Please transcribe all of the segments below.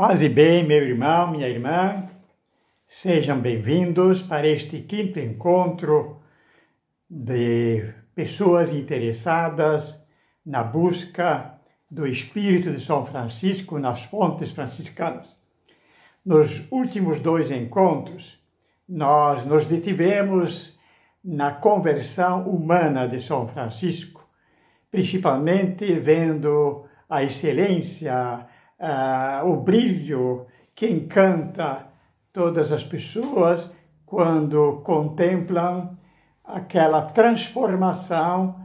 Paz e bem, meu irmão, minha irmã, sejam bem-vindos para este quinto encontro de pessoas interessadas na busca do Espírito de São Francisco nas fontes franciscanas. Nos últimos dois encontros, nós nos detivemos na conversão humana de São Francisco, principalmente vendo a excelência, o brilho que encanta todas as pessoas quando contemplam aquela transformação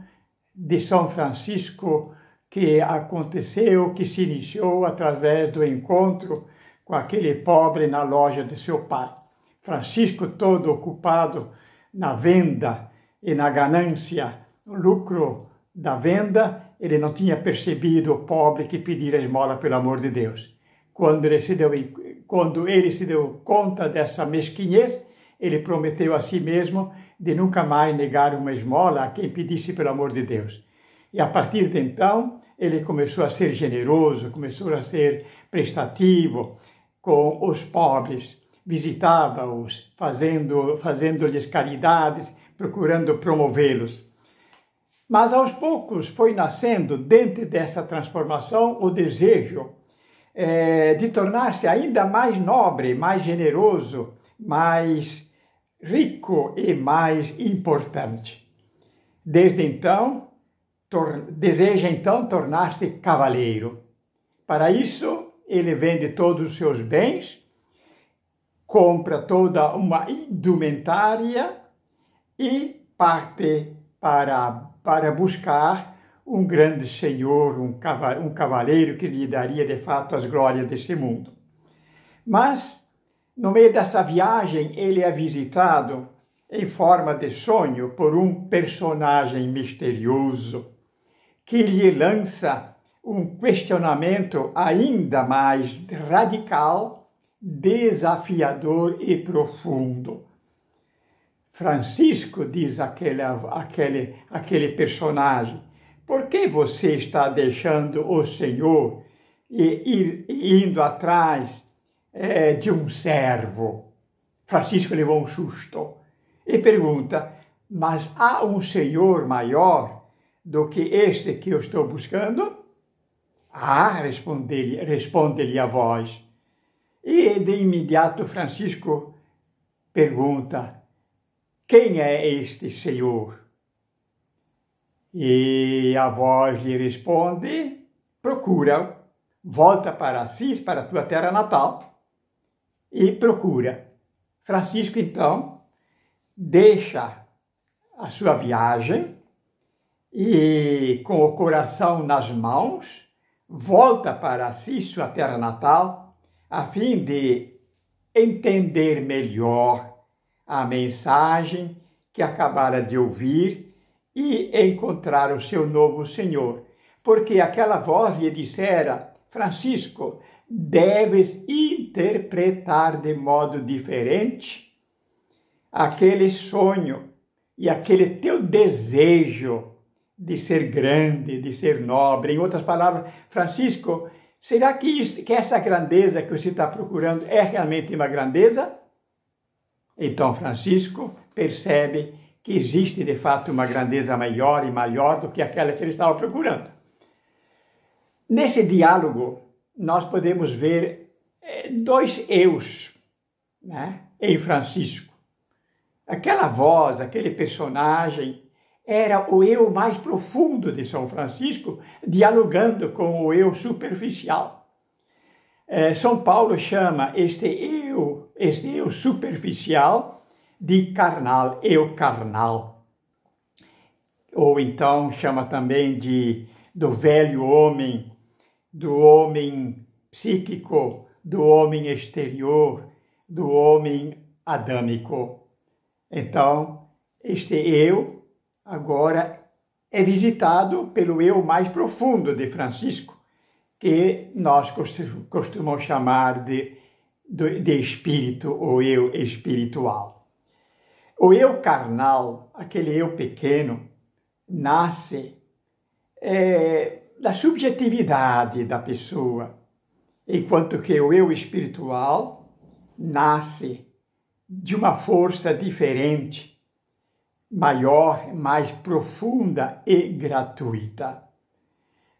de São Francisco que aconteceu, que se iniciou através do encontro com aquele pobre na loja de seu pai. Francisco, todo ocupado na venda e na ganância, no lucro da venda, ele não tinha percebido o pobre que pedira esmola pelo amor de Deus. Quando ele se deu conta dessa mesquinhez, ele prometeu a si mesmo de nunca mais negar uma esmola a quem pedisse pelo amor de Deus. E a partir de então, ele começou a ser generoso, começou a ser prestativo com os pobres, visitava-os, fazendo-lhes caridades, procurando promovê-los. Mas aos poucos foi nascendo, dentro dessa transformação, o desejo de tornar-se ainda mais nobre, mais generoso, mais rico e mais importante. Desde então, deseja então tornar-se cavaleiro. Para isso, ele vende todos os seus bens, compra toda uma indumentária e parte para buscar um grande senhor, um cavaleiro que lhe daria de fato as glórias desse mundo. Mas, no meio dessa viagem, ele é visitado em forma de sonho por um personagem misterioso que lhe lança um questionamento ainda mais radical, desafiador e profundo. Francisco, diz aquele personagem, por que você está deixando o Senhor e indo atrás de um servo? Francisco levou um susto e pergunta, mas há um Senhor maior do que este que eu estou buscando? Ah, responde-lhe a voz. E de imediato Francisco pergunta, quem é este Senhor? E a voz lhe responde, procura-o, volta para Assis, para a tua terra natal, e procura. Francisco, então, deixa a sua viagem e, com o coração nas mãos, volta para Assis, sua terra natal, a fim de entender melhor a mensagem que acabara de ouvir e encontrar o seu novo Senhor. Porque aquela voz lhe dissera, Francisco, deves interpretar de modo diferente aquele sonho e aquele teu desejo de ser grande, de ser nobre. Em outras palavras, Francisco, será que essa grandeza que você está procurando é realmente uma grandeza? Então Francisco percebe que existe de fato uma grandeza maior e maior do que aquela que ele estava procurando. Nesse diálogo, nós podemos ver dois eus, né, em Francisco. Aquela voz, aquele personagem, era o eu mais profundo de São Francisco, dialogando com o eu superficial. São Paulo chama este eu superficial de carnal, eu carnal. Ou então chama também do velho homem, do homem psíquico, do homem exterior, do homem adâmico. Então, este eu agora é visitado pelo eu mais profundo de Francisco, que nós costumamos chamar de espírito ou eu espiritual. O eu carnal, aquele eu pequeno, nasce da subjetividade da pessoa. enquanto que o eu espiritual nasce de uma força diferente, maior, mais profunda e gratuita.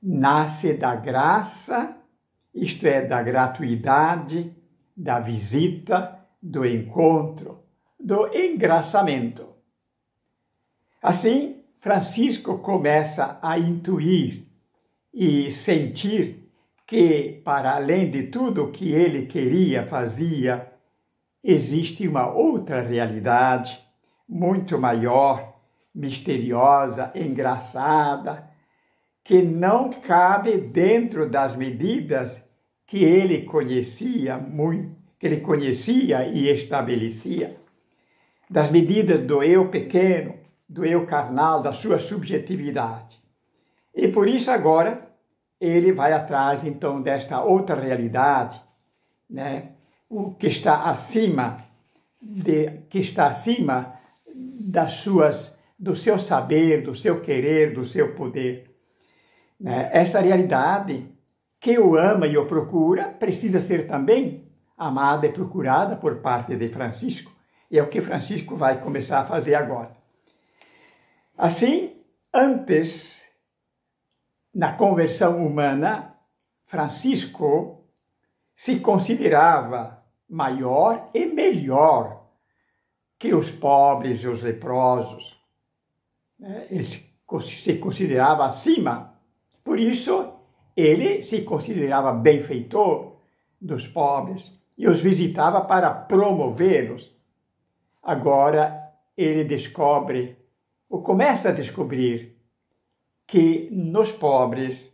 Nasce da graça, isto é, da gratuidade, da visita, do encontro, do engraçamento. Assim, Francisco começa a intuir e sentir que, para além de tudo o que ele queria, fazia, existe uma outra realidade, muito maior, misteriosa, engraçada, que não cabe dentro das medidas que ele conhecia e estabelecia, das medidas do eu pequeno, do eu carnal, da sua subjetividade. E por isso agora ele vai atrás então desta outra realidade, né? O que está acima do seu saber, do seu querer, do seu poder. Né? Essa realidade que o ama e o procura precisa ser também amada e procurada por parte de Francisco. E é o que Francisco vai começar a fazer agora. Assim, antes, na conversão humana, Francisco se considerava maior e melhor que os pobres e os leprosos. Ele se considerava acima. Por isso, ele se considerava benfeitor dos pobres e os visitava para promovê-los. Agora, ele descobre, ou começa a descobrir, que nos pobres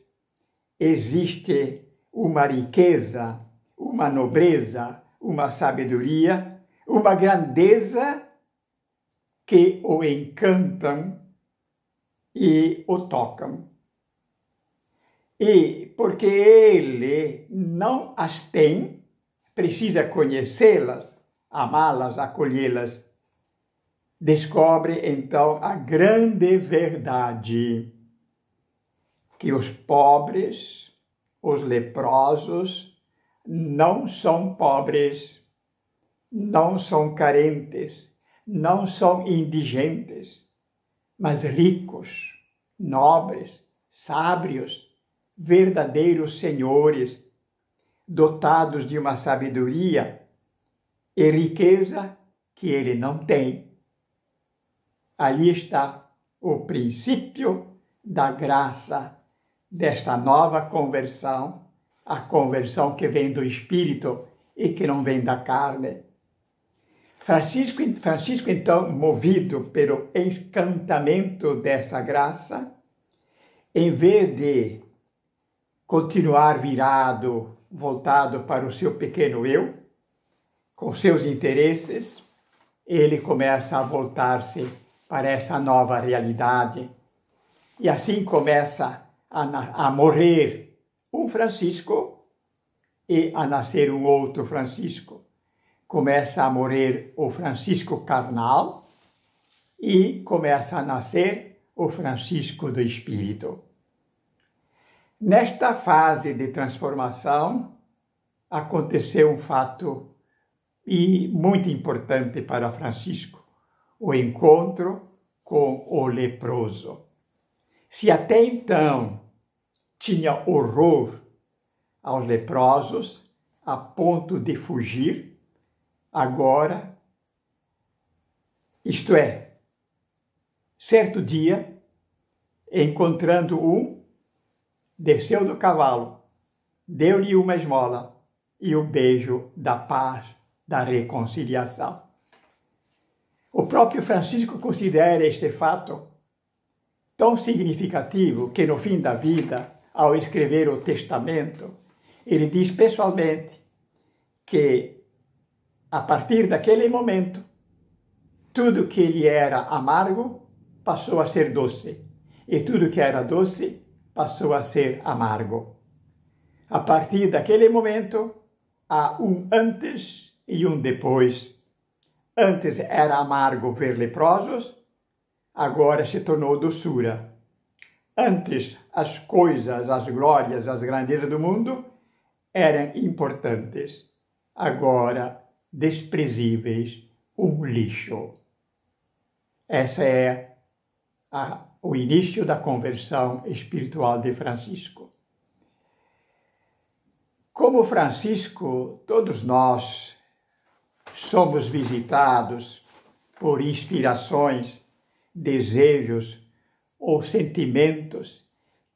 existe uma riqueza, uma nobreza, uma sabedoria, uma grandeza que o encantam e o tocam. E porque ele não as tem, precisa conhecê-las, amá-las, acolhê-las. Descobre então a grande verdade, que os pobres, os leprosos, não são pobres, não são carentes, não são indigentes, mas ricos, nobres, sábios, verdadeiros senhores, dotados de uma sabedoria e riqueza que ele não tem. Ali está o princípio da graça desta nova conversão, a conversão que vem do Espírito e que não vem da carne. Francisco, então, movido pelo encantamento dessa graça, em vez de continuar voltado para o seu pequeno eu, com seus interesses, ele começa a voltar-se para essa nova realidade. E assim começa a morrer um Francisco e a nascer um outro Francisco. Começa a morrer o Francisco carnal e começa a nascer o Francisco do Espírito. Nesta fase de transformação, aconteceu um fato muito importante para Francisco, o encontro com o leproso. Se até então tinha horror aos leprosos, a ponto de fugir, agora, isto é, certo dia, encontrando desceu do cavalo, deu-lhe uma esmola e o beijo da paz, da reconciliação. O próprio Francisco considera este fato tão significativo que no fim da vida, ao escrever o testamento, ele diz pessoalmente que a partir daquele momento, tudo que lhe era amargo passou a ser doce e tudo que era doce passou a ser amargo. A partir daquele momento, há um antes e um depois. Antes era amargo ver leprosos, agora se tornou doçura. Antes, as coisas, as glórias, as grandezas do mundo eram importantes, agora desprezíveis, um lixo. Essa é o início da conversão espiritual de Francisco. Como Francisco, todos nós somos visitados por inspirações, desejos ou sentimentos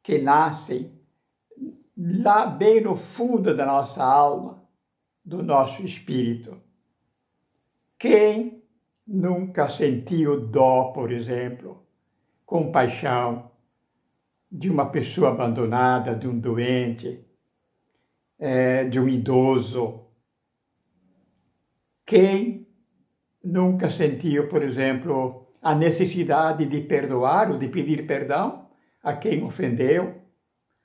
que nascem lá bem no fundo da nossa alma, do nosso espírito. Quem nunca sentiu dó, por exemplo, compaixão de uma pessoa abandonada, de um doente, de um idoso? Quem nunca sentiu, por exemplo, a necessidade de perdoar ou de pedir perdão a quem ofendeu?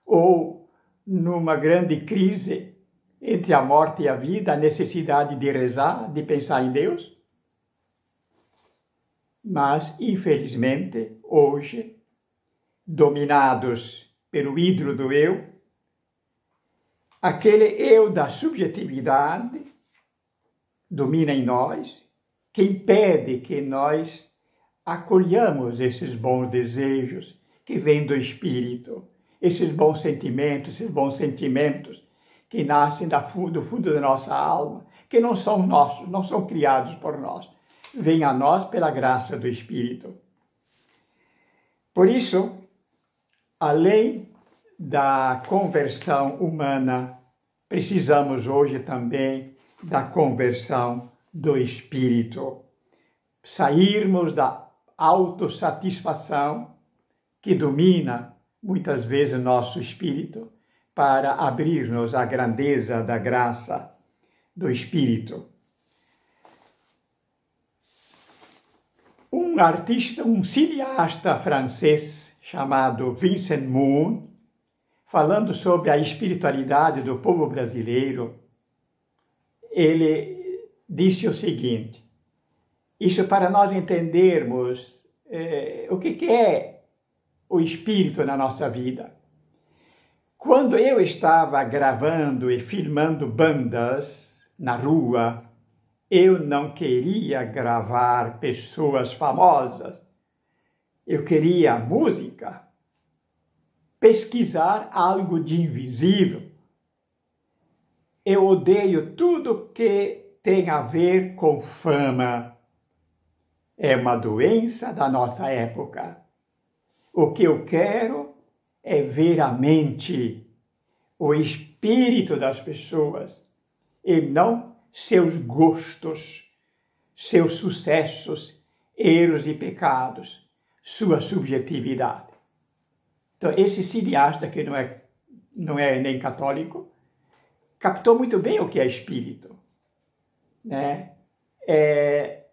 Ou, numa grande crise entre a morte e a vida, a necessidade de rezar, de pensar em Deus? Mas, infelizmente, hoje, dominados pelo ídolo do eu, aquele eu da subjetividade domina em nós, que impede que nós acolhamos esses bons desejos que vêm do Espírito, esses bons sentimentos que nascem do fundo da nossa alma, que não são nossos, não são criados por nós, vêm a nós pela graça do Espírito. Por isso, além da conversão humana, precisamos hoje também da conversão do Espírito. Sairmos da autossatisfação que domina muitas vezes o nosso espírito para abrir-nos à grandeza da graça do Espírito. Um artista, um cineasta francês chamado Vincent Moon, falando sobre a espiritualidade do povo brasileiro, ele disse o seguinte: isso para nós entendermos o que é o espírito na nossa vida. Quando eu estava gravando e filmando bandas na rua, eu não queria gravar pessoas famosas. Eu queria música, pesquisar algo de invisível. Eu odeio tudo que tem a ver com fama. É uma doença da nossa época. O que eu quero é ver a mente, o espírito das pessoas, e não seus gostos, seus sucessos, erros e pecados, sua subjetividade. Então, esse cineasta, que não é nem católico, captou muito bem o que é espírito, né? É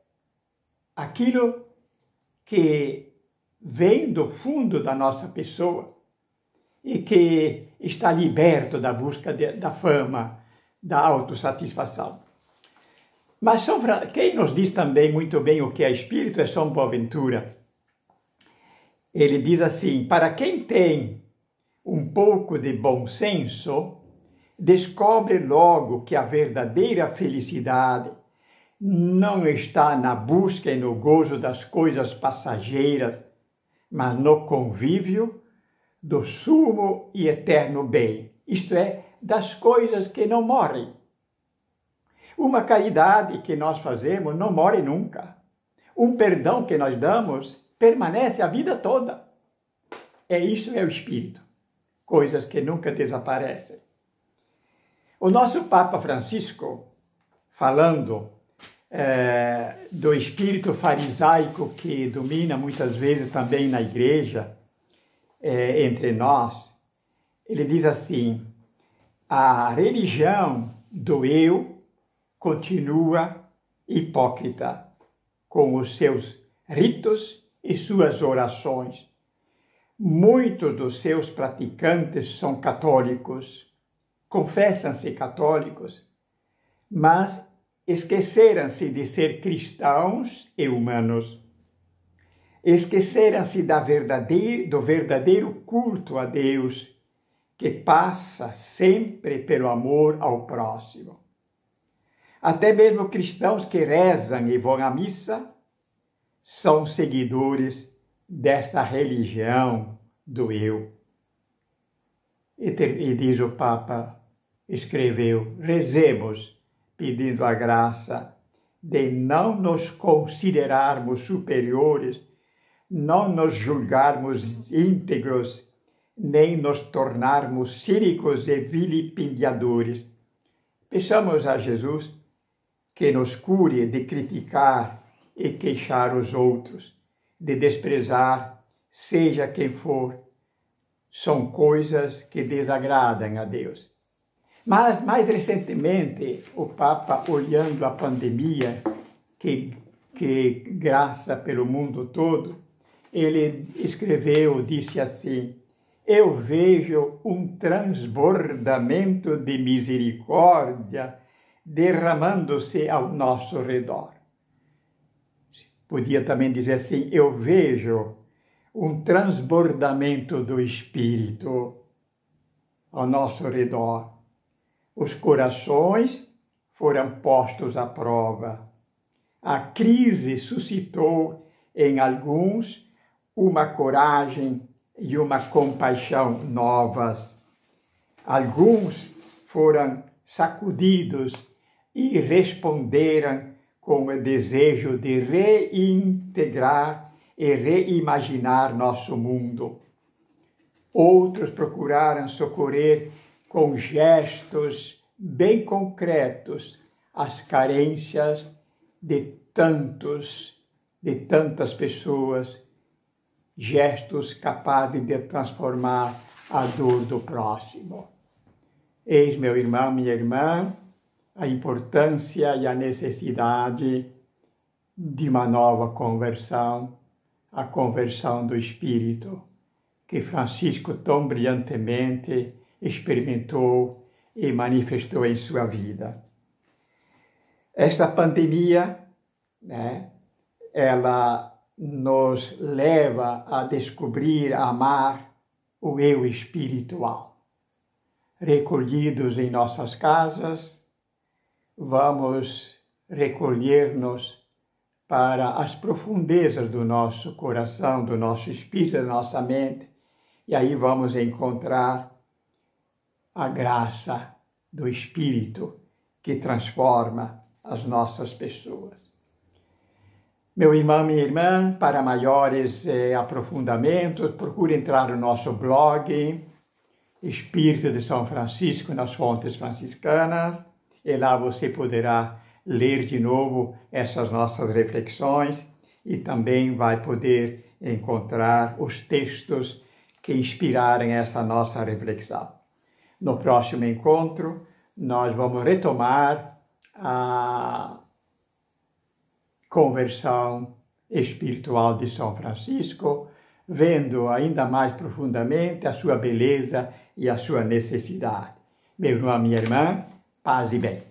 aquilo que vem do fundo da nossa pessoa e que está liberto da busca da fama, da autossatisfação. Mas quem nos diz também muito bem o que é espírito é São Boaventura. Ele diz assim: para quem tem um pouco de bom senso, descobre logo que a verdadeira felicidade não está na busca e no gozo das coisas passageiras, mas no convívio do sumo e eterno bem, isto é, das coisas que não morrem. Uma caridade que nós fazemos não morre nunca. Um perdão que nós damos permanece a vida toda. Isso é o Espírito, coisas que nunca desaparecem. O nosso Papa Francisco, falando do espírito farisaico que domina muitas vezes também na igreja, entre nós, ele diz assim: a religião do eu continua hipócrita, com os seus ritos e suas orações. Muitos dos seus praticantes são católicos, confessam-se católicos, mas esqueceram-se de ser cristãos e humanos. Esqueceram-se do verdadeiro culto a Deus, que passa sempre pelo amor ao próximo. Até mesmo cristãos que rezam e vão à missa são seguidores dessa religião do eu. E diz o Papa, escreveu, rezemos pedindo a graça de não nos considerarmos superiores, não nos julgarmos íntegros, nem nos tornarmos cínicos e vilipendiadores. Peçamos a Jesus que nos cure de criticar e queixar os outros, de desprezar, seja quem for. São coisas que desagradam a Deus. Mas, mais recentemente, o Papa, olhando a pandemia que graça pelo mundo todo, ele escreveu, disse assim, eu vejo um transbordamento de misericórdia derramando-se ao nosso redor. Podia também dizer assim, eu vejo um transbordamento do Espírito ao nosso redor. Os corações foram postos à prova. A crise suscitou em alguns uma coragem e uma compaixão novas. Alguns foram sacudidos e responderam com o desejo de reintegrar e reimaginar nosso mundo. Outros procuraram socorrer com gestos bem concretos as carências de tantas pessoas, gestos capazes de transformar a dor do próximo. Eis, meu irmão, minha irmã, a importância e a necessidade de uma nova conversão, a conversão do Espírito, que Francisco tão brilhantemente experimentou e manifestou em sua vida. Esta pandemia, ela nos leva a descobrir, a amar o eu espiritual. Recolhidos em nossas casas, vamos recolher-nos para as profundezas do nosso coração, do nosso espírito, da nossa mente, e aí vamos encontrar a graça do Espírito que transforma as nossas pessoas. Meu irmão, minha irmã, para maiores aprofundamentos, procure entrar no nosso blog, Espírito de São Francisco nas Fontes Franciscanas, e lá você poderá ler de novo essas nossas reflexões e também vai poder encontrar os textos que inspiraram essa nossa reflexão. No próximo encontro, nós vamos retomar a conversão espiritual de São Francisco, vendo ainda mais profundamente a sua beleza e a sua necessidade. Meu irmão, minha irmã, paz e bem.